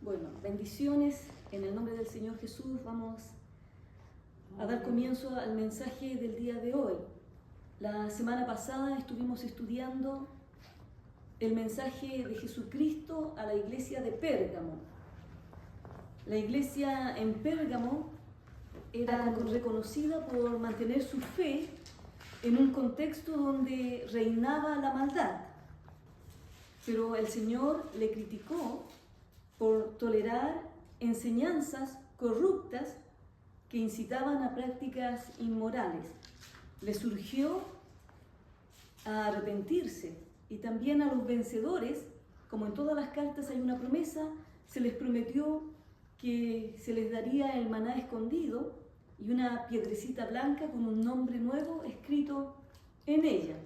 Bueno, bendiciones en el nombre del Señor Jesús. Vamos a dar comienzo al mensaje del día de hoy. La semana pasada estuvimos estudiando el mensaje de Jesucristo a la iglesia de Pérgamo. La iglesia en Pérgamo era reconocida por mantener su fe en un contexto donde reinaba la maldad. Pero el Señor le criticó por tolerar enseñanzas corruptas que incitaban a prácticas inmorales. Le surgió a arrepentirse, y también a los vencedores, como en todas las cartas hay una promesa, se les prometió que se les daría el maná escondido y una piedrecita blanca con un nombre nuevo escrito en ella.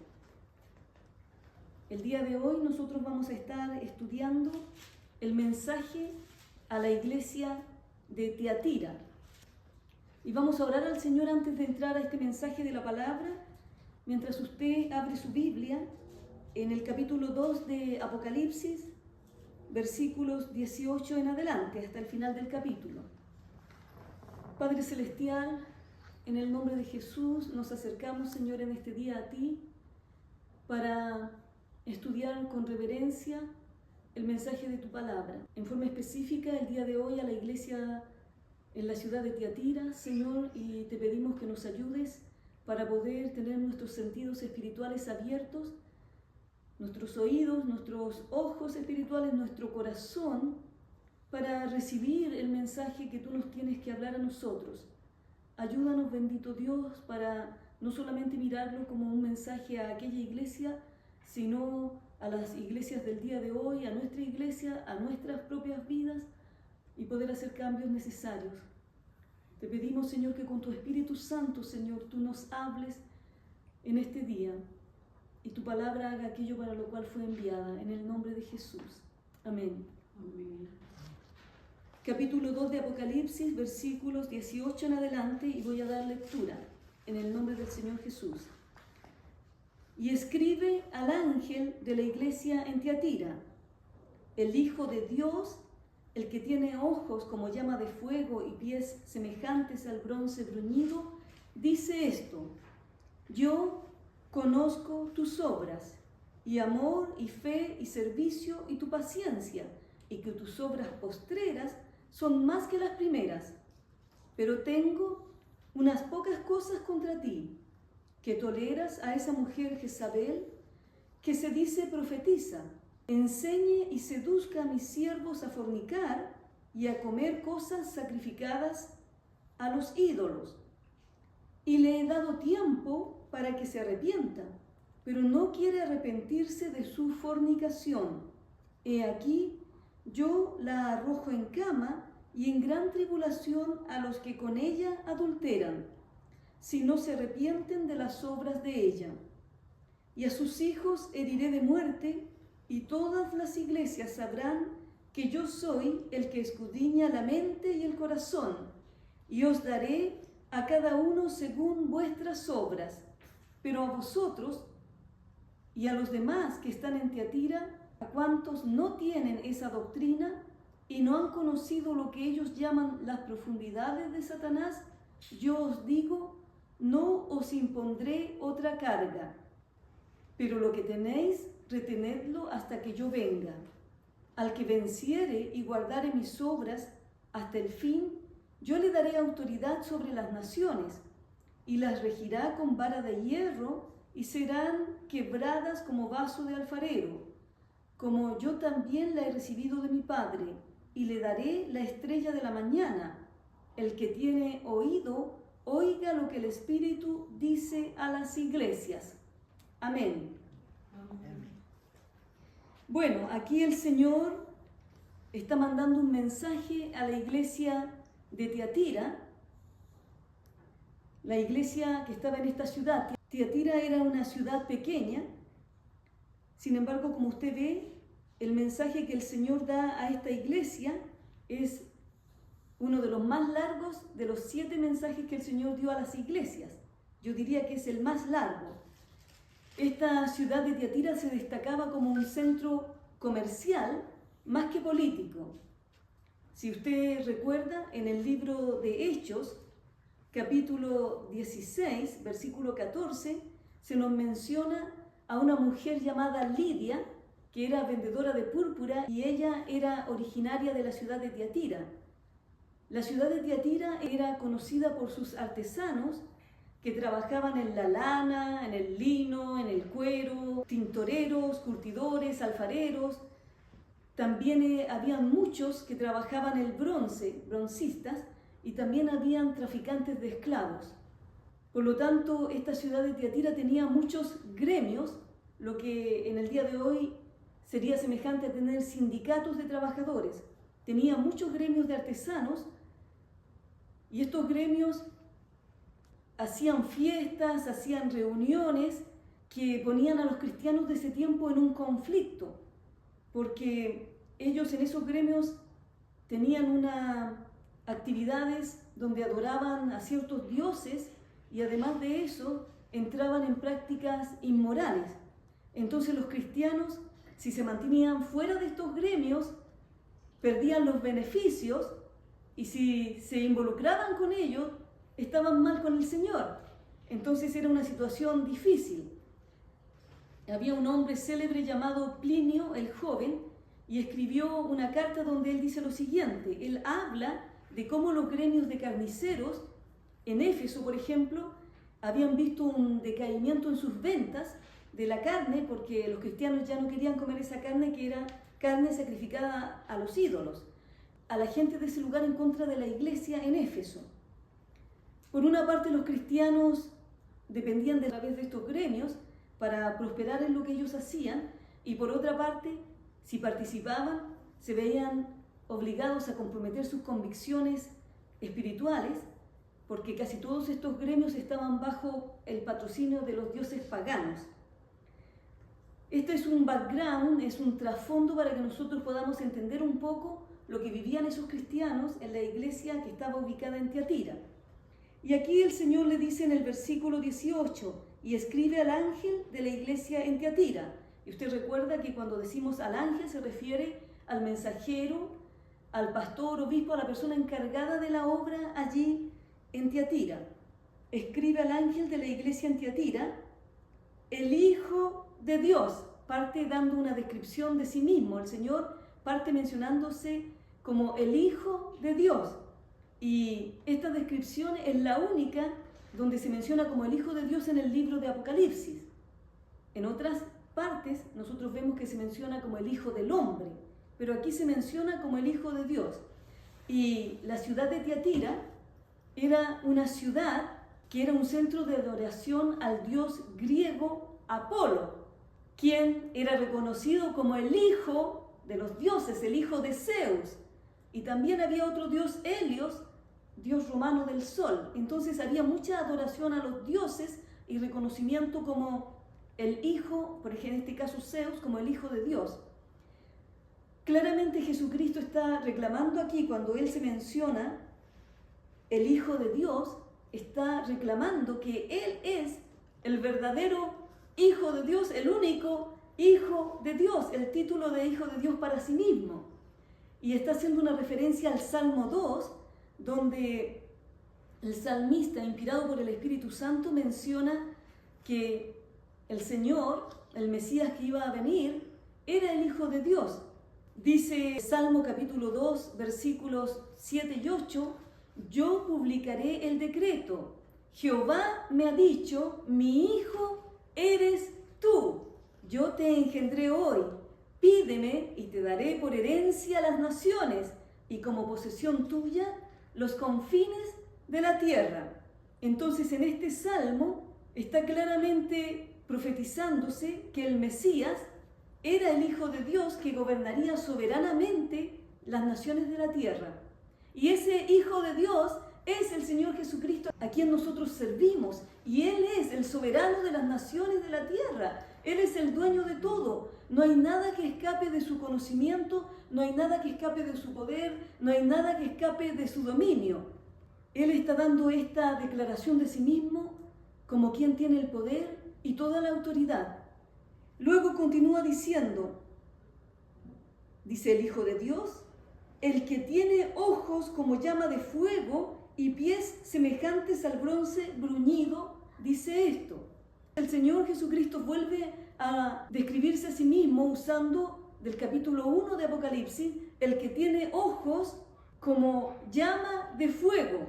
El día de hoy nosotros vamos a estar estudiando el mensaje a la iglesia de Tiatira. Y vamos a orar al Señor antes de entrar a este mensaje de la palabra, mientras usted abre su Biblia en el capítulo 2 de Apocalipsis, versículos 18 en adelante, hasta el final del capítulo. Padre Celestial, en el nombre de Jesús, nos acercamos, Señor, en este día a ti para estudiar con reverencia el mensaje de tu palabra. En forma específica, el día de hoy a la iglesia en la ciudad de Tiatira, Señor, y te pedimos que nos ayudes para poder tener nuestros sentidos espirituales abiertos, nuestros oídos, nuestros ojos espirituales, nuestro corazón, para recibir el mensaje que tú nos tienes que hablar a nosotros. Ayúdanos, bendito Dios, para no solamente mirarlo como un mensaje a aquella iglesia, sino a las iglesias del día de hoy, a nuestra iglesia, a nuestras propias vidas, y poder hacer cambios necesarios. Te pedimos, Señor, que con tu Espíritu Santo, Señor, tú nos hables en este día y tu palabra haga aquello para lo cual fue enviada, en el nombre de Jesús. Amén. Amén. Capítulo 2 de Apocalipsis, versículos 18 en adelante, y voy a dar lectura en el nombre del Señor Jesús. Y escribe al ángel de la iglesia en Tiatira: el Hijo de Dios, el que tiene ojos como llama de fuego y pies semejantes al bronce bruñido, dice esto: yo conozco tus obras, y amor, y fe, y servicio, y tu paciencia, y que tus obras postreras son más que las primeras. Pero tengo unas pocas cosas contra ti, que toleras a esa mujer Jezabel, que se dice profetiza, enseñe y seduzca a mis siervos a fornicar y a comer cosas sacrificadas a los ídolos. Y le he dado tiempo para que se arrepienta, pero no quiere arrepentirse de su fornicación. He aquí, yo la arrojo en cama y en gran tribulación a los que con ella adulteran, si no se arrepienten de las obras de ella. Y a sus hijos heriré de muerte, y todas las iglesias sabrán que yo soy el que escudriña la mente y el corazón, y os daré a cada uno según vuestras obras. Pero a vosotros y a los demás que están en Tiatira, a cuantos no tienen esa doctrina y no han conocido lo que ellos llaman las profundidades de Satanás, yo os digo, no os impondré otra carga, pero lo que tenéis, retenedlo hasta que yo venga. Al que venciere y guardare mis obras hasta el fin, yo le daré autoridad sobre las naciones, y las regirá con vara de hierro, y serán quebradas como vaso de alfarero, como yo también la he recibido de mi Padre, y le daré la estrella de la mañana. El que tiene oído, oiga lo que el Espíritu dice a las iglesias. Amén. Amén. Bueno, aquí el Señor está mandando un mensaje a la iglesia de Tiatira, la iglesia que estaba en esta ciudad. Tiatira era una ciudad pequeña, sin embargo, como usted ve, el mensaje que el Señor da a esta iglesia es uno de los más largos de los 7 mensajes que el Señor dio a las iglesias. Yo diría que es el más largo. Esta ciudad de Tiatira se destacaba como un centro comercial más que político. Si usted recuerda, en el libro de Hechos, capítulo 16, versículo 14, se nos menciona a una mujer llamada Lidia, que era vendedora de púrpura y ella era originaria de la ciudad de Tiatira. La ciudad de Tiatira era conocida por sus artesanos que trabajaban en la lana, en el lino, en el cuero, tintoreros, curtidores, alfareros. También habían muchos que trabajaban el bronce, broncistas, y también habían traficantes de esclavos. Por lo tanto, esta ciudad de Tiatira tenía muchos gremios, lo que en el día de hoy sería semejante a tener sindicatos de trabajadores. Tenía muchos gremios de artesanos y estos gremios hacían fiestas, hacían reuniones que ponían a los cristianos de ese tiempo en un conflicto, porque ellos en esos gremios tenían actividades donde adoraban a ciertos dioses y además de eso entraban en prácticas inmorales. Entonces los cristianos, si se mantenían fuera de estos gremios, perdían los beneficios y si se involucraban con ellos, estaban mal con el Señor. Entonces era una situación difícil. Había un hombre célebre llamado Plinio el Joven y escribió una carta donde él dice lo siguiente. Él habla de cómo los gremios de carniceros en Éfeso, por ejemplo, habían visto un decaimiento en sus ventas de la carne porque los cristianos ya no querían comer esa carne que era carne sacrificada a los ídolos, a la gente de ese lugar en contra de la iglesia en Éfeso. Por una parte, los cristianos dependían de a través de estos gremios para prosperar en lo que ellos hacían y por otra parte, si participaban, se veían obligados a comprometer sus convicciones espirituales porque casi todos estos gremios estaban bajo el patrocinio de los dioses paganos. Este es un background, es un trasfondo para que nosotros podamos entender un poco lo que vivían esos cristianos en la iglesia que estaba ubicada en Tiatira. Y aquí el Señor le dice en el versículo 18, y escribe al ángel de la iglesia en Tiatira. Y usted recuerda que cuando decimos al ángel se refiere al mensajero, al pastor, obispo, a la persona encargada de la obra allí en Tiatira. Escribe al ángel de la iglesia en Tiatira, el Hijo de Dios, parte dando una descripción de sí mismo. El Señor parte mencionándose como el Hijo de Dios. Y esta descripción es la única donde se menciona como el Hijo de Dios en el libro de Apocalipsis. En otras partes nosotros vemos que se menciona como el Hijo del Hombre, pero aquí se menciona como el Hijo de Dios. Y la ciudad de Tiatira era una ciudad que era un centro de adoración al dios griego Apolo, quien era reconocido como el hijo de los dioses, el hijo de Zeus. Y también había otro dios, Helios, dios romano del sol. Entonces había mucha adoración a los dioses y reconocimiento como el hijo, por ejemplo en este caso Zeus, como el hijo de Dios. Claramente Jesucristo está reclamando aquí, cuando Él se menciona el Hijo de Dios, está reclamando que Él es el verdadero Hijo de Dios, el único Hijo de Dios, el título de Hijo de Dios para sí mismo. Y está haciendo una referencia al Salmo 2, donde el salmista, inspirado por el Espíritu Santo, menciona que el Señor, el Mesías que iba a venir, era el Hijo de Dios. Dice Salmo capítulo 2, versículos 7 y 8, yo publicaré el decreto. Jehová me ha dicho, mi hijo eres tú. Yo te engendré hoy. Pídeme y te daré por herencia las naciones y como posesión tuya los confines de la tierra. Entonces en este salmo está claramente profetizándose que el Mesías era el Hijo de Dios que gobernaría soberanamente las naciones de la tierra. Y ese Hijo de Dios es el Señor Jesucristo a quien nosotros servimos. Y Él es el soberano de las naciones de la tierra. Él es el dueño de todo. No hay nada que escape de su conocimiento, no hay nada que escape de su poder, no hay nada que escape de su dominio. Él está dando esta declaración de sí mismo como quien tiene el poder y toda la autoridad. Luego continúa diciendo, dice el Hijo de Dios, el que tiene ojos como llama de fuego y pies semejantes al bronce bruñido, dice esto. El Señor Jesucristo vuelve a describirse a sí mismo usando del capítulo 1 de Apocalipsis, el que tiene ojos como llama de fuego.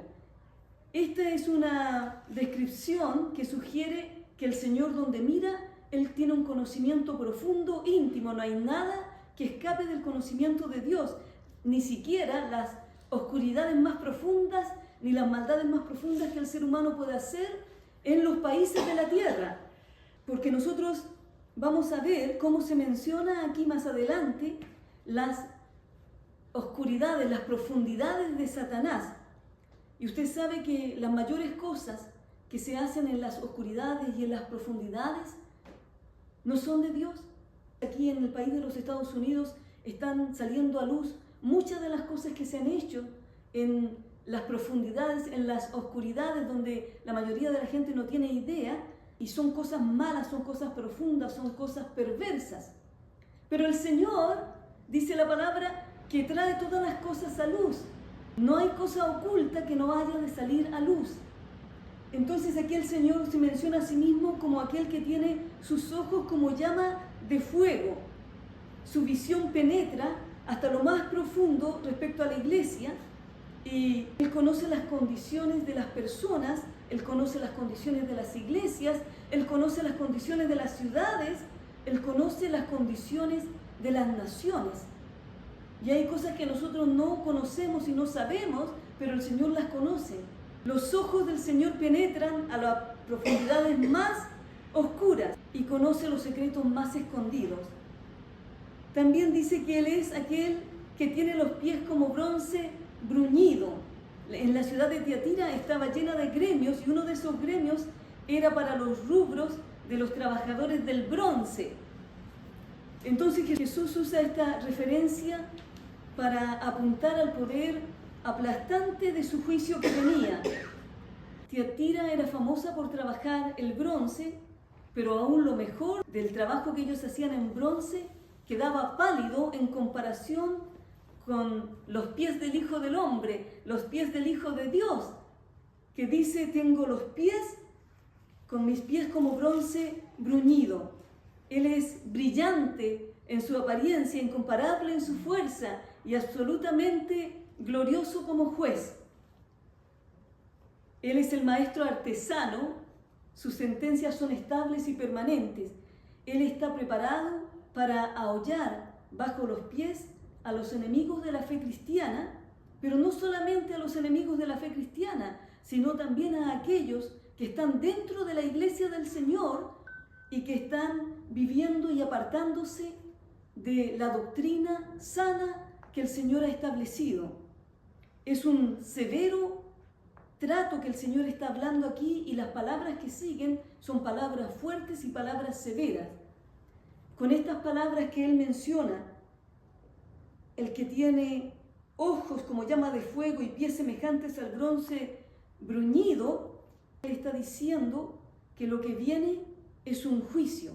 Esta es una descripción que sugiere que el Señor donde mira, Él tiene un conocimiento profundo, íntimo. No hay nada que escape del conocimiento de Dios, ni siquiera las oscuridades más profundas, ni las maldades más profundas que el ser humano puede hacer en los países de la tierra. Porque nosotros vamos a ver cómo se menciona aquí más adelante las oscuridades, las profundidades de Satanás. Y usted sabe que las mayores cosas que se hacen en las oscuridades y en las profundidades no son de Dios. Aquí en el país de los Estados Unidos están saliendo a luz muchas de las cosas que se han hecho en las profundidades, en las oscuridades, donde la mayoría de la gente no tiene idea, y son cosas malas, son cosas profundas, son cosas perversas. Pero el Señor, dice la palabra, que trae todas las cosas a luz. No hay cosa oculta que no haya de salir a luz. Entonces aquí el Señor se menciona a sí mismo como aquel que tiene sus ojos como llama de fuego. Su visión penetra hasta lo más profundo respecto a la iglesia, y Él conoce las condiciones de las personas, Él conoce las condiciones de las iglesias, Él conoce las condiciones de las ciudades, Él conoce las condiciones de las naciones. Y hay cosas que nosotros no conocemos y no sabemos, pero el Señor las conoce. Los ojos del Señor penetran a las profundidades más oscuras y conoce los secretos más escondidos. También dice que Él es aquel que tiene los pies como bronce bruñido. En la ciudad de Tiatira estaba llena de gremios, y uno de esos gremios era para los rubros de los trabajadores del bronce. Entonces Jesús usa esta referencia para apuntar al poder aplastante de su juicio que tenía. Tiatira era famosa por trabajar el bronce, pero aún lo mejor del trabajo que ellos hacían en bronce quedaba pálido en comparación con los pies del Hijo del Hombre, los pies del Hijo de Dios, que dice: tengo los pies, con mis pies como bronce bruñido. Él es brillante en su apariencia, incomparable en su fuerza y absolutamente glorioso como juez. Él es el maestro artesano, sus sentencias son estables y permanentes. Él está preparado para ahollar bajo los pies a los enemigos de la fe cristiana, pero no solamente a los enemigos de la fe cristiana, sino también a aquellos que están dentro de la iglesia del Señor y que están viviendo y apartándose de la doctrina sana que el Señor ha establecido. Es un severo trato que el Señor está hablando aquí, y las palabras que siguen son palabras fuertes y palabras severas. Con estas palabras que Él menciona, el que tiene ojos como llama de fuego y pies semejantes al bronce bruñido, Él está diciendo que lo que viene es un juicio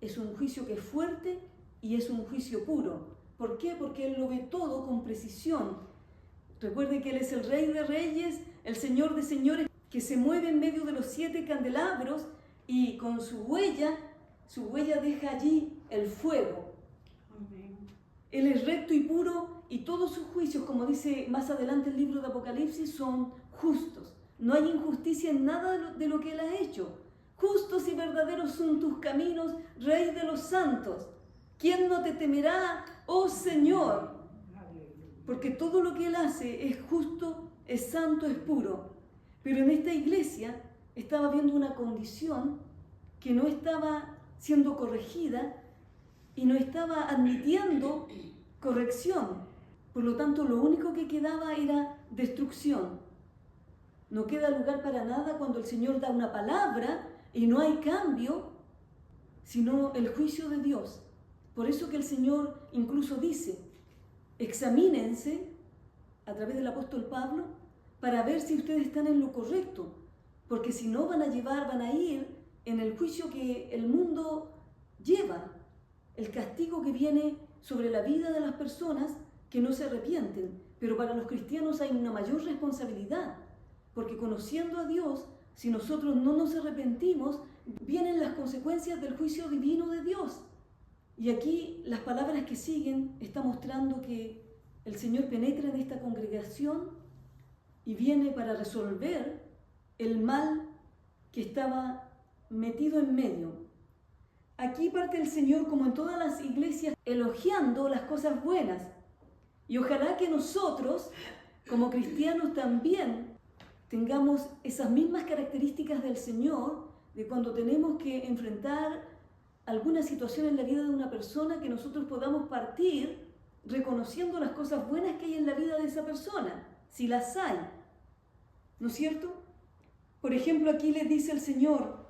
que es fuerte y es un juicio puro. ¿Por qué? Porque Él lo ve todo con precisión. Recuerde que Él es el Rey de Reyes, el Señor de Señores, que se mueve en medio de los 7 candelabros, y con su huella deja allí el fuego. Amén. Él es recto y puro, y todos sus juicios, como dice más adelante el libro de Apocalipsis, son justos. No hay injusticia en nada de lo que Él ha hecho. Justos y verdaderos son tus caminos, Rey de los santos. ¿Quién no te temerá, oh Señor? Porque todo lo que Él hace es justo, es santo, es puro. Pero en esta iglesia estaba viendo una condición que no estaba siendo corregida y no estaba admitiendo corrección. Por lo tanto, lo único que quedaba era destrucción. No queda lugar para nada cuando el Señor da una palabra y no hay cambio, sino el juicio de Dios. Por eso que el Señor incluso dice: examínense, a través del apóstol Pablo, para ver si ustedes están en lo correcto, porque si no van a ir en el juicio que el mundo lleva, el castigo que viene sobre la vida de las personas que no se arrepienten, pero para los cristianos hay una mayor responsabilidad, porque conociendo a Dios, si nosotros no nos arrepentimos, vienen las consecuencias del juicio divino de Dios. Y aquí las palabras que siguen están mostrando que el Señor penetra en esta congregación y viene para resolver el mal que estaba metido en medio. Aquí parte el Señor, como en todas las iglesias, elogiando las cosas buenas. Y ojalá que nosotros, como cristianos, también tengamos esas mismas características del Señor, de cuando tenemos que enfrentar alguna situación en la vida de una persona, que nosotros podamos partir reconociendo las cosas buenas que hay en la vida de esa persona, si las hay. ¿No es cierto? Por ejemplo, aquí le dice el Señor,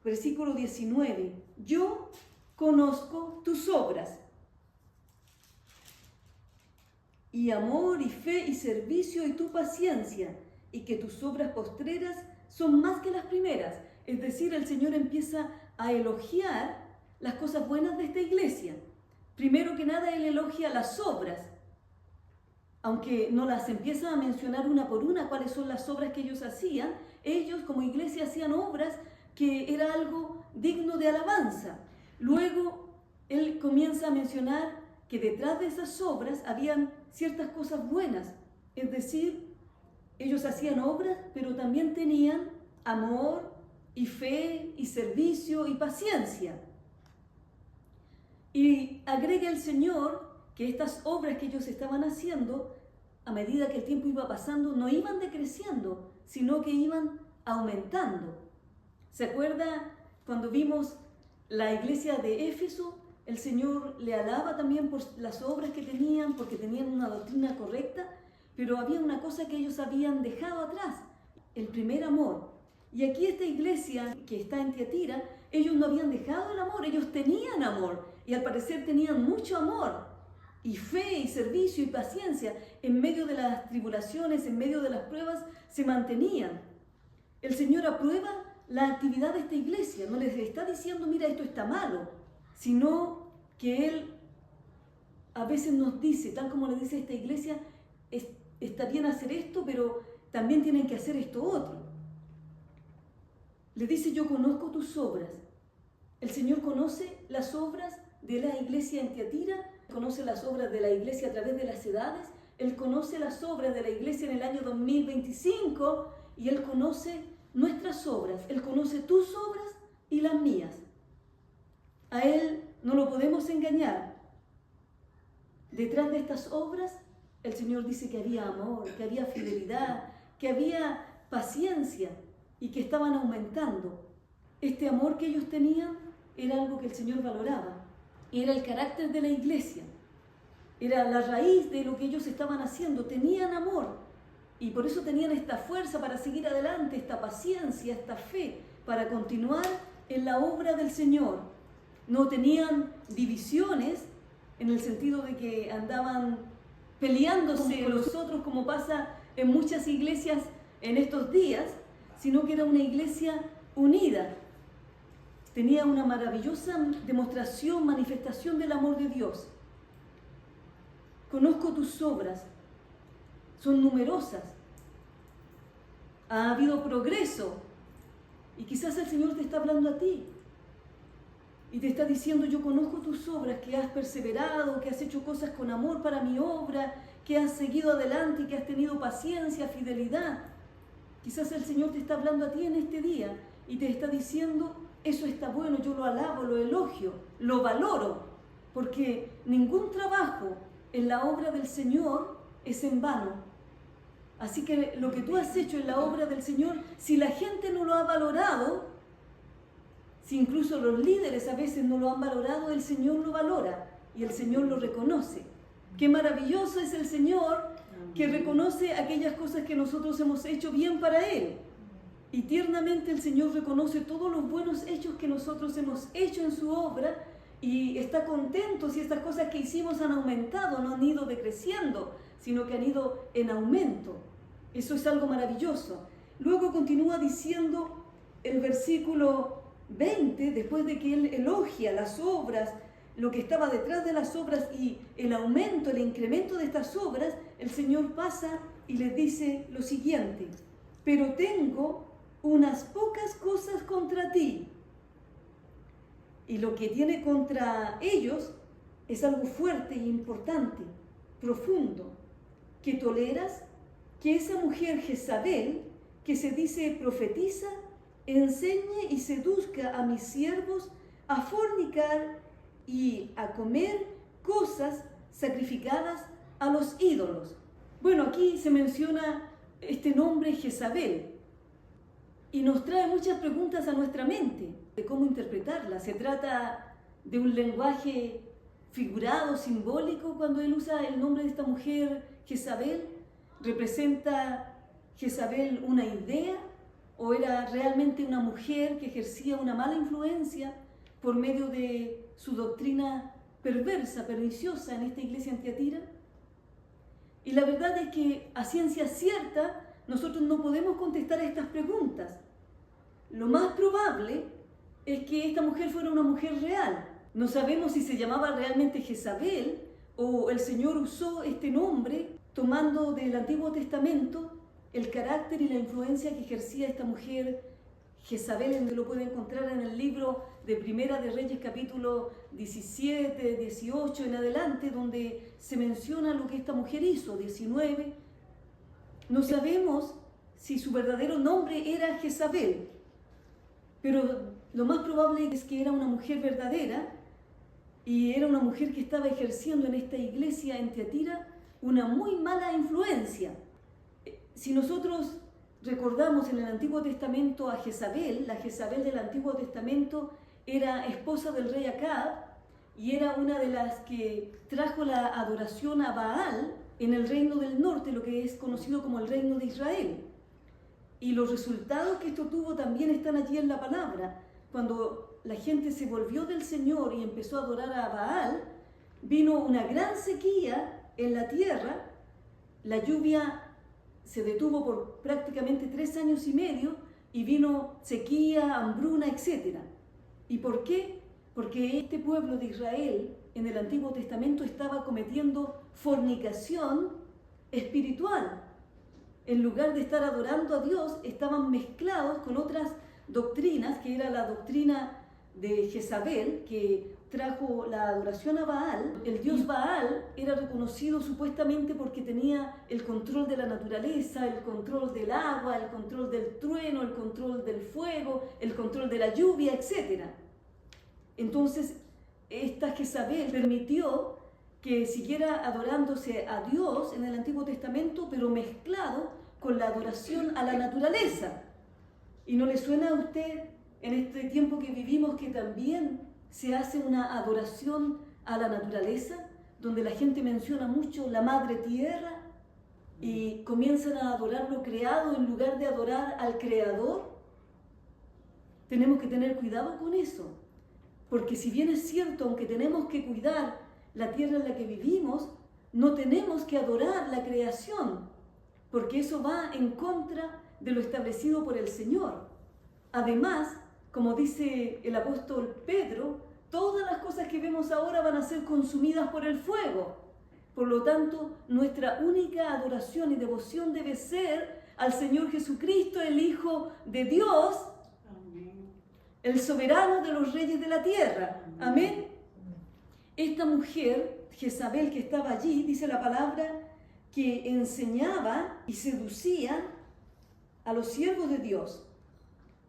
versículo 19, yo conozco tus obras, y amor, y fe, y servicio, y tu paciencia, y que tus obras postreras son más que las primeras. Es decir, el Señor empieza a elogiar las cosas buenas de esta iglesia. Primero que nada, Él elogia las obras, aunque no las empieza a mencionar una por una cuáles son las obras que ellos hacían. Ellos como iglesia hacían obras que era algo digno de alabanza. Luego Él comienza a mencionar que detrás de esas obras habían ciertas cosas buenas, es decir, ellos hacían obras, pero también tenían amor y fe y servicio y paciencia. Y agrega el Señor que estas obras que ellos estaban haciendo, a medida que el tiempo iba pasando, no iban decreciendo, sino que iban aumentando. ¿Se acuerda cuando vimos la iglesia de Éfeso? El Señor le alaba también por las obras que tenían, porque tenían una doctrina correcta, pero había una cosa que ellos habían dejado atrás, el primer amor. Y aquí esta iglesia que está en Tiatira, ellos no habían dejado el amor, ellos tenían amor, y al parecer tenían mucho amor, y fe, y servicio, y paciencia. En medio de las tribulaciones, en medio de las pruebas, se mantenían. El Señor aprueba la actividad de esta iglesia, no les está diciendo, mira, esto está malo, sino que Él a veces nos dice, tal como le dice a esta iglesia, está bien hacer esto, pero también tienen que hacer esto otro. Le dice, yo conozco tus obras. El Señor conoce las obras de la iglesia en Tiatira, conoce las obras de la iglesia a través de las edades, Él conoce las obras de la iglesia en el año 2025 y Él conoce nuestras obras, Él conoce tus obras y las mías. A Él no lo podemos engañar. Detrás de estas obras, el Señor dice que había amor, que había fidelidad, que había paciencia y que estaban aumentando. Este amor que ellos tenían era algo que el Señor valoraba. Era el carácter de la iglesia. Era la raíz de lo que ellos estaban haciendo. Tenían amor y por eso tenían esta fuerza para seguir adelante, esta paciencia, esta fe, para continuar en la obra del Señor. No tenían divisiones en el sentido de que andaban peleándose los otros como pasa en muchas iglesias en estos días, sino que era una iglesia unida. Tenía una maravillosa demostración, manifestación del amor de Dios. Conozco tus obras, son numerosas. Ha habido progreso y quizás el Señor te está hablando a ti. Y te está diciendo, yo conozco tus obras, que has perseverado, que has hecho cosas con amor para mi obra, que has seguido adelante y que has tenido paciencia, fidelidad. Quizás el Señor te está hablando a ti en este día y te está diciendo, eso está bueno, yo lo alabo, lo elogio, lo valoro, porque ningún trabajo en la obra del Señor es en vano. Así que lo que tú has hecho en la obra del Señor, si la gente no lo ha valorado, si incluso los líderes a veces no lo han valorado, el Señor lo valora y el Señor lo reconoce. Qué maravilloso es el Señor que reconoce aquellas cosas que nosotros hemos hecho bien para Él. Y tiernamente el Señor reconoce todos los buenos hechos que nosotros hemos hecho en su obra y está contento si estas cosas que hicimos han aumentado, no han ido decreciendo, sino que han ido en aumento. Eso es algo maravilloso. Luego continúa diciendo el versículo 20, después de que Él elogia las obras lo que estaba detrás de las obras y el aumento, el incremento de estas obras, el Señor pasa y les dice lo siguiente: pero tengo unas pocas cosas contra ti. Y lo que tiene contra ellos es algo fuerte e importante, profundo, que toleras que esa mujer Jezabel, que se dice profetiza, enseñe y seduzca a mis siervos a fornicar y a comer cosas sacrificadas a los ídolos. Bueno, aquí se menciona este nombre Jezabel y nos trae muchas preguntas a nuestra mente de cómo interpretarla. ¿Se trata de un lenguaje figurado, simbólico, cuando él usa el nombre de esta mujer Jezabel? ¿Representa Jezabel una idea o era realmente una mujer que ejercía una mala influencia por medio de su doctrina perversa, perniciosa en esta iglesia en Tiatira? Y la verdad es que a ciencia cierta nosotros no podemos contestar a estas preguntas. Lo más probable es que esta mujer fuera una mujer real. No sabemos si se llamaba realmente Jezabel o el Señor usó este nombre tomando del Antiguo Testamento el carácter y la influencia que ejercía esta mujer Jezabel, donde lo puede encontrar en el libro de Primera de Reyes, capítulo 17, 18 en adelante, donde se menciona lo que esta mujer hizo, 19. No sabemos si su verdadero nombre era Jezabel, pero lo más probable es que era una mujer verdadera y era una mujer que estaba ejerciendo en esta iglesia en Tiatira una muy mala influencia. Si nosotros recordamos en el Antiguo Testamento a Jezabel, la Jezabel del Antiguo Testamento era esposa del rey Acab y era una de las que trajo la adoración a Baal en el reino del norte, lo que es conocido como el reino de Israel. Y los resultados que esto tuvo también están allí en la palabra. Cuando la gente se volvió del Señor y empezó a adorar a Baal, vino una gran sequía en la tierra, la lluvia se detuvo por prácticamente 3 años y medio y vino sequía, hambruna, etc. ¿Y por qué? Porque este pueblo de Israel en el Antiguo Testamento estaba cometiendo fornicación espiritual. En lugar de estar adorando a Dios, estaban mezclados con otras doctrinas, que era la doctrina de Jezabel, que trajo la adoración a Baal. El dios Baal era reconocido supuestamente porque tenía el control de la naturaleza, el control del agua, el control del trueno, el control del fuego, el control de la lluvia, etc. Entonces, esta Jezabel permitió que siguiera adorándose a Dios en el Antiguo Testamento, pero mezclado con la adoración a la naturaleza. ¿Y no le suena a usted en este tiempo que vivimos que también se hace una adoración a la naturaleza, donde la gente menciona mucho la madre tierra y comienzan a adorar lo creado en lugar de adorar al creador? Tenemos que tener cuidado con eso, porque si bien es cierto, aunque tenemos que cuidar la tierra en la que vivimos, no tenemos que adorar la creación, porque eso va en contra de lo establecido por el Señor. Además, como dice el apóstol Pedro, todas las cosas que vemos ahora van a ser consumidas por el fuego. Por lo tanto, nuestra única adoración y devoción debe ser al Señor Jesucristo, el Hijo de Dios, el soberano de los reyes de la tierra. Amén. Esta mujer, Jezabel, que estaba allí, dice la palabra, que enseñaba y seducía a los siervos de Dios.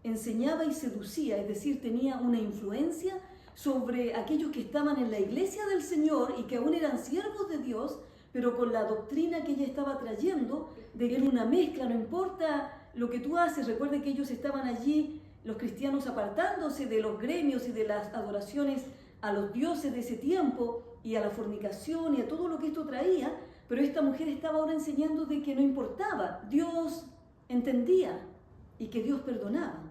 Enseñaba y seducía, es decir, tenía una influencia sobre aquellos que estaban en la iglesia del Señor y que aún eran siervos de Dios, pero con la doctrina que ella estaba trayendo, de que era una mezcla, no importa lo que tú haces. Recuerde que ellos estaban allí, los cristianos, apartándose de los gremios y de las adoraciones a los dioses de ese tiempo y a la fornicación y a todo lo que esto traía, pero esta mujer estaba ahora enseñando de que no importaba, Dios entendía y que Dios perdonaba.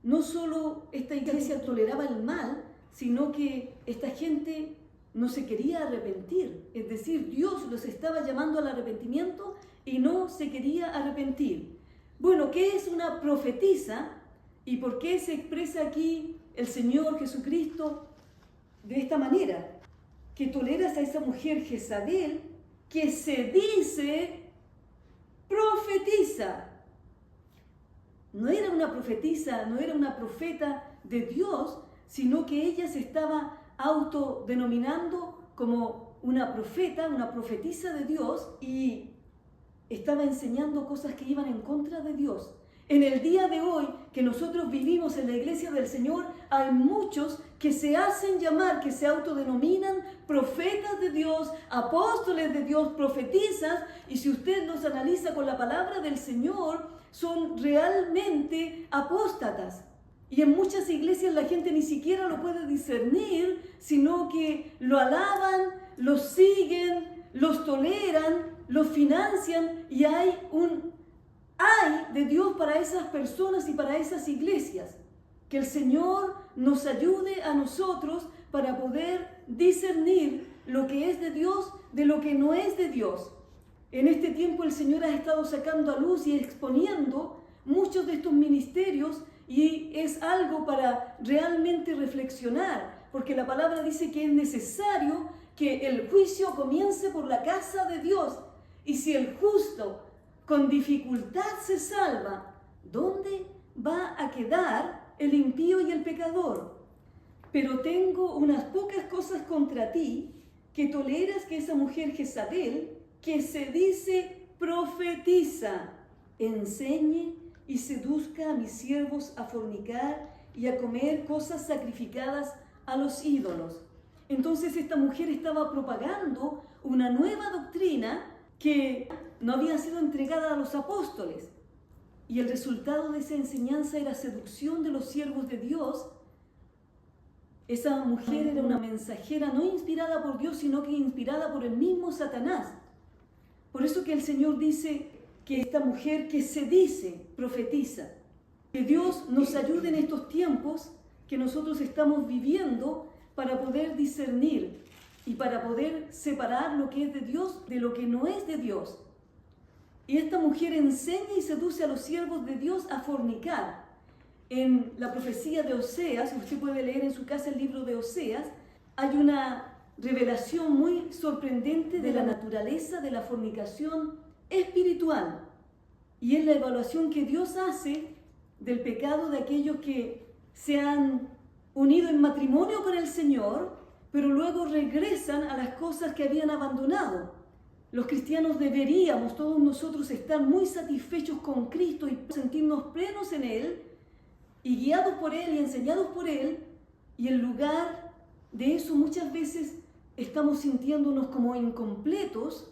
No solo esta iglesia toleraba el mal, sino que esta gente no se quería arrepentir. Es decir, Dios los estaba llamando al arrepentimiento y no se quería arrepentir. Bueno, ¿qué es una profetisa? ¿Y por qué se expresa aquí el Señor Jesucristo de esta manera, que toleras a esa mujer Jezabel que se dice profetiza. No era una profetisa, no era una profeta de Dios, sino que ella se estaba autodenominando como una profeta, una profetisa de Dios, y estaba enseñando cosas que iban en contra de Dios. En el día de hoy que nosotros vivimos en la iglesia del Señor, hay muchos que se hacen llamar, que se autodenominan profetas de Dios, apóstoles de Dios, profetizas, y si usted los analiza con la palabra del Señor, son realmente apóstatas. Y en muchas iglesias la gente ni siquiera lo puede discernir, sino que lo alaban, los siguen, los toleran, los financian, y hay de Dios para esas personas y para esas iglesias. Que el Señor nos ayude a nosotros para poder discernir lo que es de Dios de lo que no es de Dios. En este tiempo el Señor ha estado sacando a luz y exponiendo muchos de estos ministerios, y es algo para realmente reflexionar, porque la palabra dice que es necesario que el juicio comience por la casa de Dios. Y si el justo con dificultad se salva, ¿dónde va a quedar el impío y el pecador? Pero tengo unas pocas cosas contra ti, que toleras que esa mujer Jezabel, que se dice profetiza, enseñe y seduzca a mis siervos a fornicar y a comer cosas sacrificadas a los ídolos. Entonces esta mujer estaba propagando una nueva doctrina que no había sido entregada a los apóstoles. Y el resultado de esa enseñanza era seducción de los siervos de Dios. Esa mujer era una mensajera no inspirada por Dios, sino que inspirada por el mismo Satanás. Por eso que el Señor dice que esta mujer que se dice profetiza. Que Dios nos ayude en estos tiempos que nosotros estamos viviendo para poder discernir y para poder separar lo que es de Dios de lo que no es de Dios. Y esta mujer enseña y seduce a los siervos de Dios a fornicar. En la profecía de Oseas, si usted puede leer en su casa el libro de Oseas, hay una revelación muy sorprendente de la naturaleza de la fornicación espiritual. Y es la evaluación que Dios hace del pecado de aquellos que se han unido en matrimonio con el Señor, pero luego regresan a las cosas que habían abandonado. Los cristianos deberíamos, todos nosotros, estar muy satisfechos con Cristo y sentirnos plenos en Él, y guiados por Él y enseñados por Él, y en lugar de eso muchas veces estamos sintiéndonos como incompletos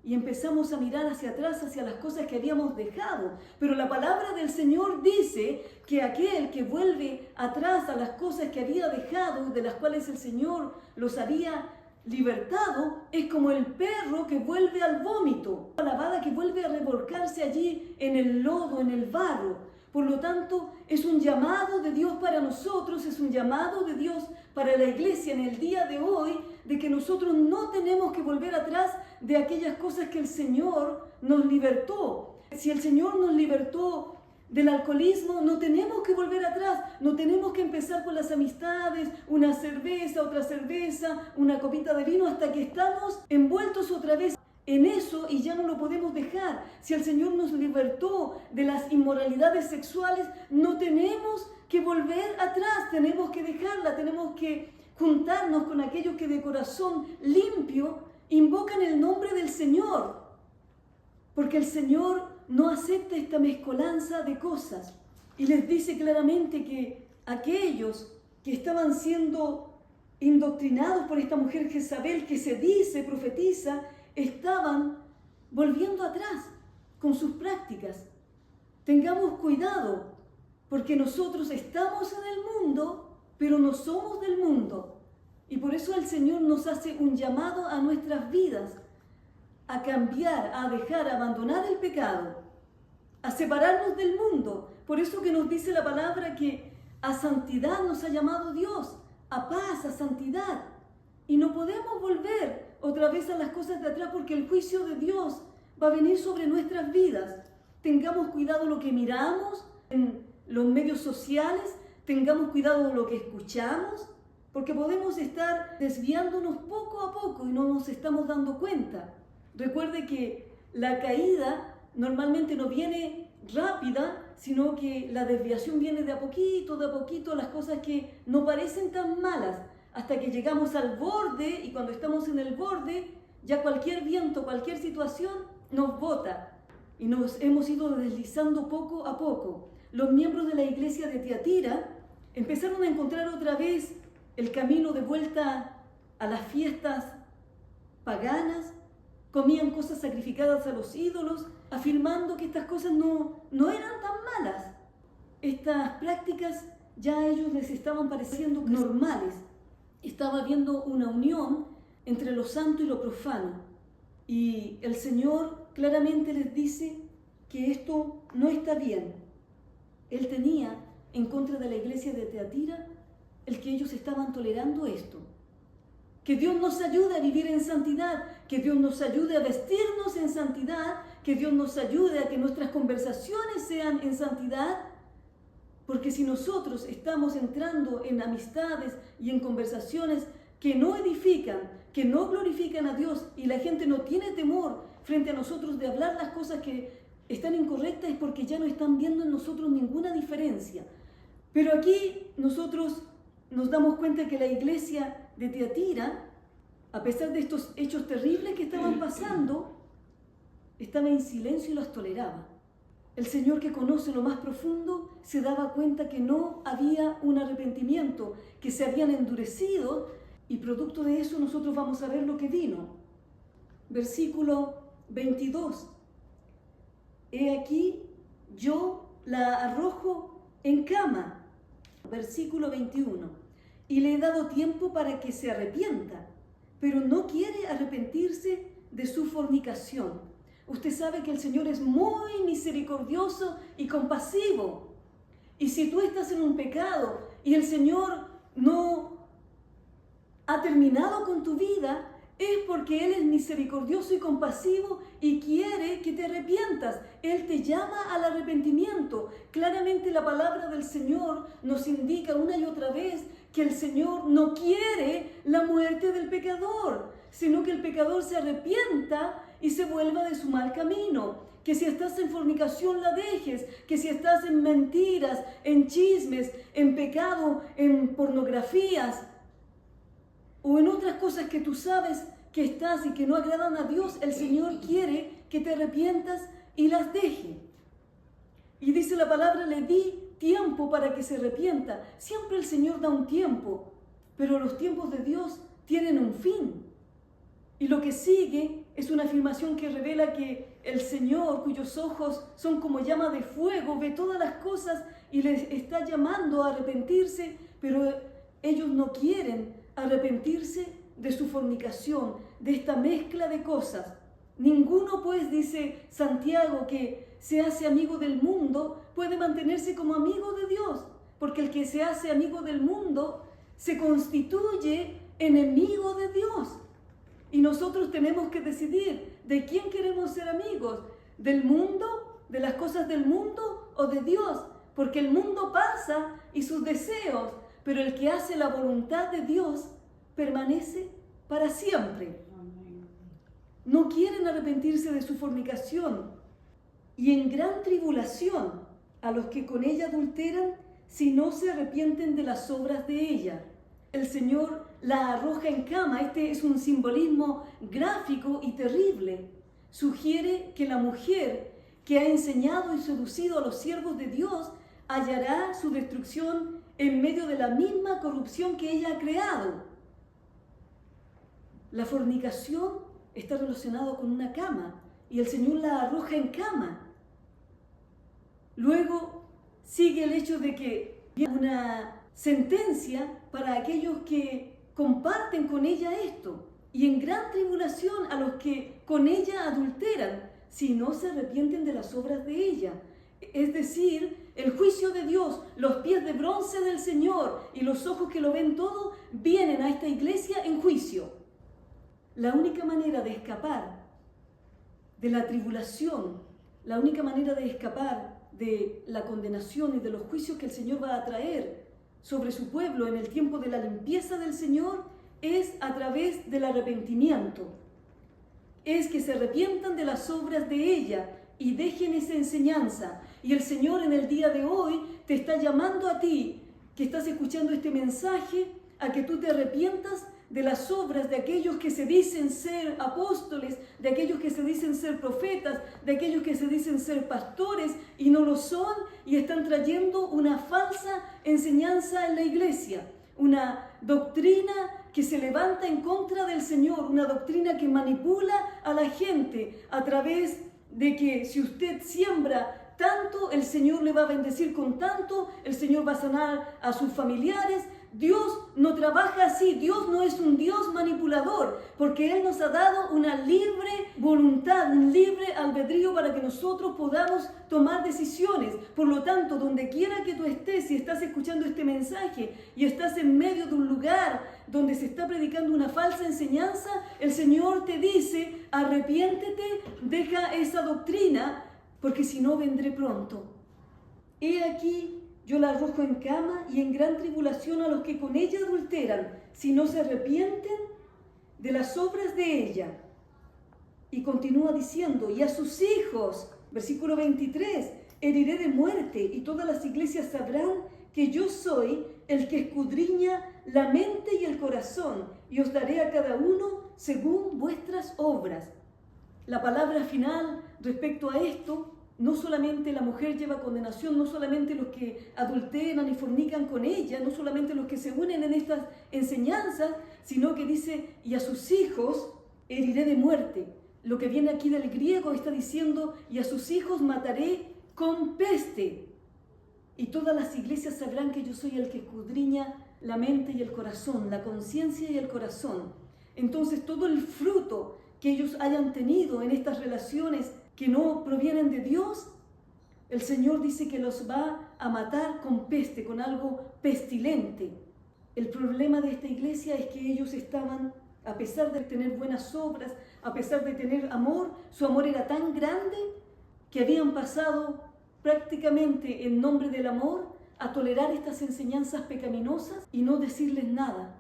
y empezamos a mirar hacia atrás, hacia las cosas que habíamos dejado. Pero la palabra del Señor dice que aquel que vuelve atrás a las cosas que había dejado, de las cuales el Señor los había libertado, es como el perro que vuelve al vómito, la lavada que vuelve a revolcarse allí en el lodo, en el barro. Por lo tanto, es un llamado de Dios para nosotros, es un llamado de Dios para la iglesia en el día de hoy, de que nosotros no tenemos que volver atrás de aquellas cosas que el Señor nos libertó. Si el Señor nos libertó del alcoholismo, no tenemos que volver atrás, no tenemos que empezar con las amistades, una cerveza, otra cerveza, una copita de vino, hasta que estamos envueltos otra vez en eso y ya no lo podemos dejar. Si el Señor nos libertó de las inmoralidades sexuales, no tenemos que volver atrás, tenemos que dejarla, tenemos que juntarnos con aquellos que de corazón limpio invocan el nombre del Señor, porque el Señor no acepta esta mezcolanza de cosas, y les dice claramente que aquellos que estaban siendo indoctrinados por esta mujer Jezabel, que se dice profetiza, estaban volviendo atrás con sus prácticas. Tengamos cuidado, porque nosotros estamos en el mundo, pero no somos del mundo. Y por eso el Señor nos hace un llamado a nuestras vidas, a cambiar, a dejar, a abandonar el pecado, a separarnos del mundo. Por eso que nos dice la palabra que a santidad nos ha llamado Dios, a paz, a santidad. Y no podemos volver otra vez a las cosas de atrás, porque el juicio de Dios va a venir sobre nuestras vidas. Tengamos cuidado lo que miramos en los medios sociales, tengamos cuidado lo que escuchamos, porque podemos estar desviándonos poco a poco y no nos estamos dando cuenta. Recuerde que la caída normalmente no viene rápida, sino que la desviación viene de a poquito, las cosas que no parecen tan malas, hasta que llegamos al borde, y cuando estamos en el borde, ya cualquier viento, cualquier situación nos bota, y nos hemos ido deslizando poco a poco. Los miembros de la iglesia de Tiatira empezaron a encontrar otra vez el camino de vuelta a las fiestas paganas, comían cosas sacrificadas a los ídolos, afirmando que estas cosas no eran tan malas. Estas prácticas ya a ellos les estaban pareciendo normales. Estaba habiendo una unión entre lo santo y lo profano. Y el Señor claramente les dice que esto no está bien. Él tenía en contra de la iglesia de Tiatira el que ellos estaban tolerando esto. Que Dios nos ayude a vivir en santidad, que Dios nos ayude a vestirnos en santidad, que Dios nos ayude a que nuestras conversaciones sean en santidad, porque si nosotros estamos entrando en amistades y en conversaciones que no edifican, que no glorifican a Dios, y la gente no tiene temor frente a nosotros de hablar las cosas que están incorrectas, es porque ya no están viendo en nosotros ninguna diferencia. Pero aquí nosotros nos damos cuenta que la iglesia de Tiatira, a pesar de estos hechos terribles que estaban pasando, estaba en silencio y los toleraba. El Señor, que conoce lo más profundo, se daba cuenta que no había un arrepentimiento, que se habían endurecido, y producto de eso nosotros vamos a ver lo que vino. Versículo 22. He aquí, yo la arrojo en cama. Versículo 21. Y le he dado tiempo para que se arrepienta, pero no quiere arrepentirse de su fornicación. Usted sabe que el Señor es muy misericordioso y compasivo. Y si tú estás en un pecado y el Señor no ha terminado con tu vida, es porque Él es misericordioso y compasivo y quiere que te arrepientas. Él te llama al arrepentimiento. Claramente la palabra del Señor nos indica una y otra vez que el Señor no quiere la muerte del pecador, sino que el pecador se arrepienta y se vuelva de su mal camino. Que si estás en fornicación la dejes, que si estás en mentiras, en chismes, en pecado, en pornografías, o en otras cosas que tú sabes que estás y que no agradan a Dios, el Señor quiere que te arrepientas y las deje. Y dice la palabra, le di tiempo para que se arrepienta. Siempre el Señor da un tiempo, pero los tiempos de Dios tienen un fin. Y lo que sigue es una afirmación que revela que el Señor, cuyos ojos son como llama de fuego, ve todas las cosas y les está llamando a arrepentirse, pero ellos no quieren arrepentirse de su fornicación, de esta mezcla de cosas. Ninguno, pues, dice Santiago, que se hace amigo del mundo, puede mantenerse como amigo de Dios, porque el que se hace amigo del mundo se constituye enemigo de Dios. Y nosotros tenemos que decidir de quién queremos ser amigos, del mundo, de las cosas del mundo o de Dios, porque el mundo pasa y sus deseos, pero el que hace la voluntad de Dios permanece para siempre. No quieren arrepentirse de su fornicación, y en gran tribulación a los que con ella adulteran, si no se arrepienten de las obras de ella. El Señor la arroja en cama. Este es un simbolismo gráfico y terrible. Sugiere que la mujer que ha enseñado y seducido a los siervos de Dios hallará su destrucción en medio de la misma corrupción que ella ha creado. La fornicación está relacionada con una cama y el Señor la arroja en cama. Luego sigue el hecho de que hay una sentencia para aquellos que comparten con ella esto, y en gran tribulación a los que con ella adulteran, si no se arrepienten de las obras de ella. Es decir, el juicio de Dios, los pies de bronce del Señor y los ojos que lo ven todo, vienen a esta iglesia en juicio. La única manera de escapar de la tribulación, la única manera de escapar de la condenación y de los juicios que el Señor va a traer sobre su pueblo en el tiempo de la limpieza del Señor es a través del arrepentimiento. Es que se arrepientan de las obras de ella y dejen esa enseñanza. Y el Señor en el día de hoy te está llamando a ti, que estás escuchando este mensaje, a que tú te arrepientas de las obras de aquellos que se dicen ser apóstoles, de aquellos que se dicen ser profetas, de aquellos que se dicen ser pastores y no lo son, y están trayendo una falsa enseñanza en la iglesia, una doctrina que se levanta en contra del Señor, una doctrina que manipula a la gente a través de que si usted siembra tanto, el Señor le va a bendecir con tanto, el Señor va a sanar a sus familiares. Dios no trabaja así, Dios no es un Dios manipulador, porque Él nos ha dado una libre voluntad, un libre albedrío para que nosotros podamos tomar decisiones. Por lo tanto, donde quiera que tú estés, si estás escuchando este mensaje y estás en medio de un lugar donde se está predicando una falsa enseñanza, el Señor te dice, arrepiéntete, deja esa doctrina, porque si no vendré pronto. He aquí, yo la arrojo en cama y en gran tribulación a los que con ella adulteran, si no se arrepienten de las obras de ella. Y continúa diciendo, y a sus hijos, versículo 23, heriré de muerte, y todas las iglesias sabrán que yo soy el que escudriña la mente y el corazón, y os daré a cada uno según vuestras obras. La palabra final respecto a esto, no solamente la mujer lleva condenación, no solamente los que adulteran y fornican con ella, no solamente los que se unen en estas enseñanzas, sino que dice, y a sus hijos heriré de muerte. Lo que viene aquí del griego está diciendo, y a sus hijos mataré con peste. Y todas las iglesias sabrán que yo soy el que escudriña la mente y el corazón, la conciencia y el corazón. Entonces todo el fruto que ellos hayan tenido en estas relaciones que no provienen de Dios, el Señor dice que los va a matar con peste, con algo pestilente. El problema de esta iglesia es que ellos estaban, a pesar de tener buenas obras, a pesar de tener amor, su amor era tan grande que habían pasado prácticamente en nombre del amor a tolerar estas enseñanzas pecaminosas y no decirles nada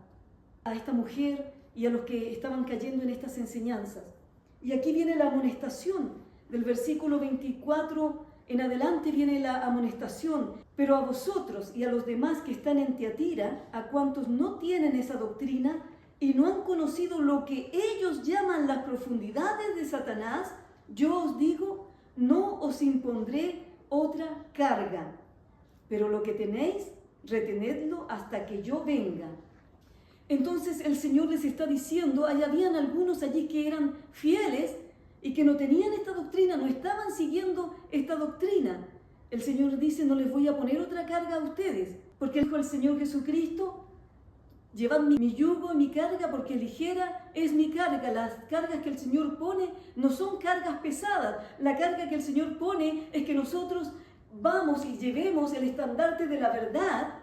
a esta mujer y a los que estaban cayendo en estas enseñanzas. Y aquí viene la amonestación. Del versículo 24 en adelante viene la amonestación. Pero a vosotros y a los demás que están en Tiatira, a cuantos no tienen esa doctrina y no han conocido lo que ellos llaman las profundidades de Satanás, yo os digo, no os impondré otra carga. Pero lo que tenéis, retenedlo hasta que yo venga. Entonces el Señor les está diciendo, habían algunos allí que eran fieles y que no tenían esta doctrina, no estaban siguiendo esta doctrina. El Señor dice, no les voy a poner otra carga a ustedes, porque dijo el Señor Jesucristo, llevad mi yugo y mi carga, porque ligera es mi carga. Las cargas que el Señor pone no son cargas pesadas. La carga que el Señor pone es que nosotros vamos y llevemos el estandarte de la verdad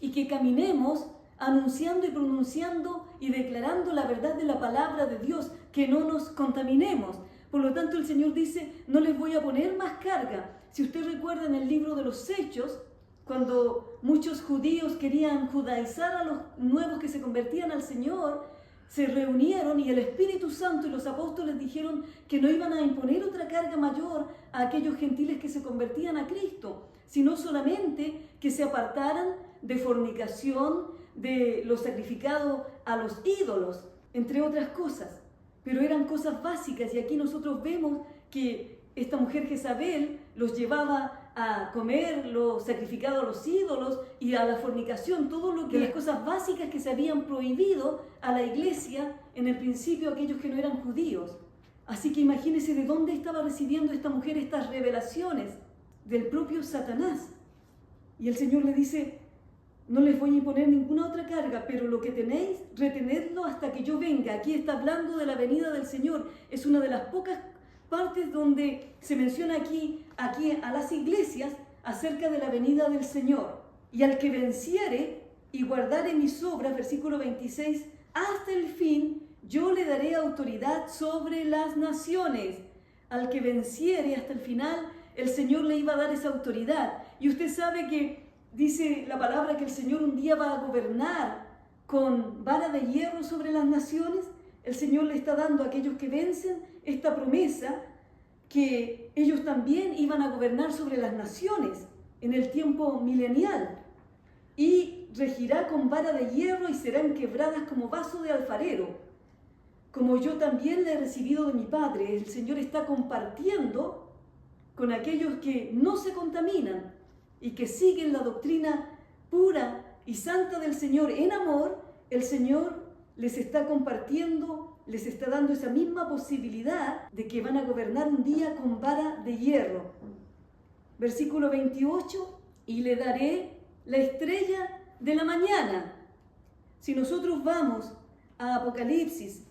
y que caminemos anunciando y pronunciando y declarando la verdad de la palabra de Dios, que no nos contaminemos. Por lo tanto, el Señor dice, no les voy a poner más carga. Si usted recuerda en el libro de los Hechos, cuando muchos judíos querían judaizar a los nuevos que se convertían al Señor, se reunieron y el Espíritu Santo y los apóstoles dijeron que no iban a imponer otra carga mayor a aquellos gentiles que se convertían a Cristo, sino solamente que se apartaran de fornicación, de lo sacrificado a los ídolos, entre otras cosas. Pero eran cosas básicas y aquí nosotros vemos que esta mujer Jezabel los llevaba a comer lo sacrificado a los ídolos y a la fornicación, todo lo que las cosas básicas que se habían prohibido a la iglesia en el principio aquellos que no eran judíos. Así que imagínense de dónde estaba recibiendo esta mujer estas revelaciones, del propio Satanás. Y el Señor le dice, no les voy a imponer ninguna otra carga, pero lo que tenéis, retenedlo hasta que yo venga. Aquí está hablando de la venida del Señor. Es una de las pocas partes donde se menciona aquí a las iglesias acerca de la venida del Señor. Y al que venciere y guardare mis obras, versículo 26, hasta el fin, yo le daré autoridad sobre las naciones. Al que venciere hasta el final, el Señor le iba a dar esa autoridad. Y usted sabe que dice la palabra que el Señor un día va a gobernar con vara de hierro sobre las naciones. El Señor le está dando a aquellos que vencen esta promesa que ellos también iban a gobernar sobre las naciones en el tiempo milenial. Y regirá con vara de hierro y serán quebradas como vaso de alfarero, como yo también le he recibido de mi Padre. El Señor está compartiendo con aquellos que no se contaminan y que siguen la doctrina pura y santa del Señor en amor. El Señor les está compartiendo, les está dando esa misma posibilidad de que van a gobernar un día con vara de hierro. Versículo 28, y le daré la estrella de la mañana. Si nosotros vamos a Apocalipsis,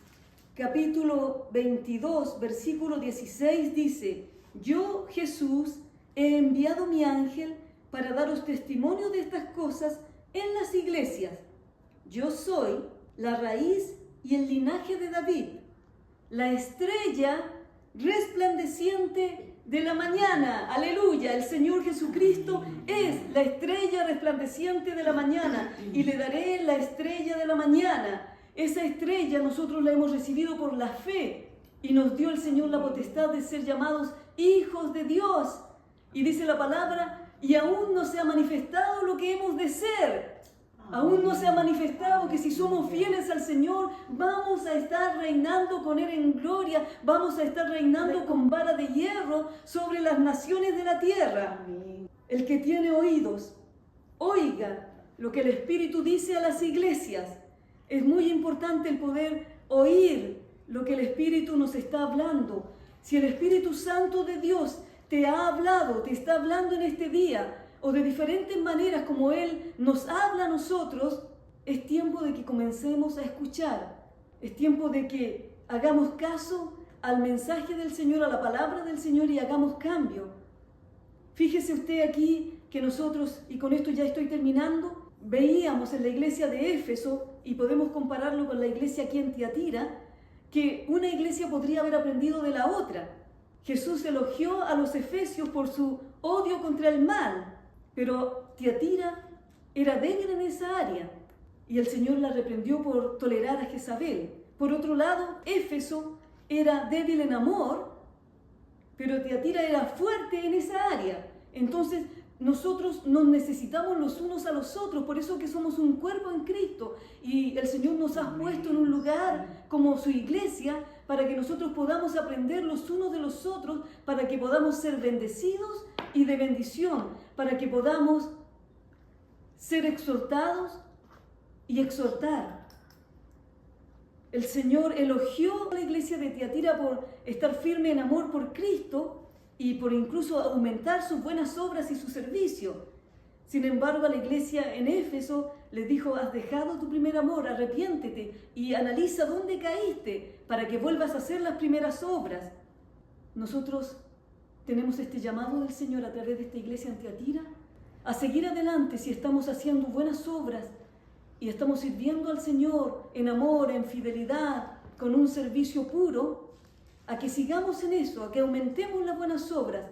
capítulo 22, versículo 16, dice: yo, Jesús, he enviado mi ángel para daros testimonio de estas cosas en las iglesias. Yo soy la raíz y el linaje de David, la estrella resplandeciente de la mañana. Aleluya, el Señor Jesucristo es la estrella resplandeciente de la mañana, y le daré la estrella de la mañana. Esa estrella nosotros la hemos recibido por la fe, y nos dio el Señor la potestad de ser llamados hijos de Dios. Y dice la palabra, y aún no se ha manifestado lo que hemos de ser. Aún no se ha manifestado que si somos fieles al Señor, vamos a estar reinando con Él en gloria, vamos a estar reinando con vara de hierro sobre las naciones de la tierra. El que tiene oídos, oiga lo que el Espíritu dice a las iglesias. Es muy importante el poder oír lo que el Espíritu nos está hablando. Si el Espíritu Santo de Dios te ha hablado, te está hablando en este día, o de diferentes maneras como Él nos habla a nosotros, es tiempo de que comencemos a escuchar. Es tiempo de que hagamos caso al mensaje del Señor, a la palabra del Señor, y hagamos cambio. Fíjese usted aquí que nosotros, y con esto ya estoy terminando, veíamos en la iglesia de Éfeso, y podemos compararlo con la iglesia aquí en Tiatira, que una iglesia podría haber aprendido de la otra. Jesús elogió a los efesios por su odio contra el mal, pero Tiatira era débil en esa área, y el Señor la reprendió por tolerar a Jezabel. Por otro lado, Éfeso era débil en amor, pero Tiatira era fuerte en esa área. Entonces, nosotros nos necesitamos los unos a los otros, por eso que somos un cuerpo en Cristo, y el Señor nos ha puesto en un lugar como su iglesia para que nosotros podamos aprender los unos de los otros, para que podamos ser bendecidos y de bendición, para que podamos ser exhortados y exhortar. El Señor elogió a la iglesia de Tiatira por estar firme en amor por Cristo y por incluso aumentar sus buenas obras y su servicio. Sin embargo, a la iglesia en Éfeso les dijo: has dejado tu primer amor, arrepiéntete y analiza dónde caíste para que vuelvas a hacer las primeras obras. Nosotros tenemos este llamado del Señor a través de esta iglesia en Tiatira a seguir adelante si estamos haciendo buenas obras y estamos sirviendo al Señor en amor, en fidelidad, con un servicio puro, a que sigamos en eso, a que aumentemos las buenas obras.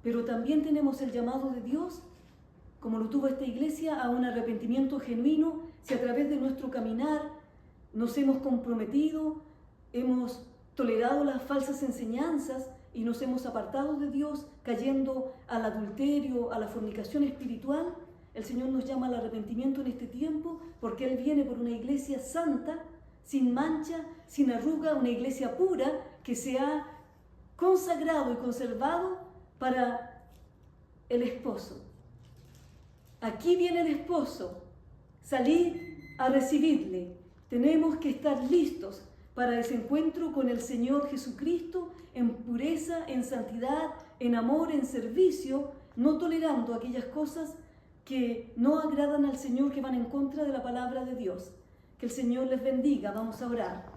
Pero también tenemos el llamado de Dios, como lo tuvo esta iglesia, a un arrepentimiento genuino, si a través de nuestro caminar nos hemos comprometido, hemos tolerado las falsas enseñanzas y nos hemos apartado de Dios, cayendo al adulterio, a la fornicación espiritual. El Señor nos llama al arrepentimiento en este tiempo, porque Él viene por una iglesia santa, sin mancha, sin arruga, una iglesia pura que se ha consagrado y conservado para el esposo. Aquí viene el esposo, salid a recibirle. Tenemos que estar listos para ese encuentro con el Señor Jesucristo en pureza, en santidad, en amor, en servicio, no tolerando aquellas cosas que no agradan al Señor, que van en contra de la palabra de Dios. Que el Señor les bendiga. Vamos a orar.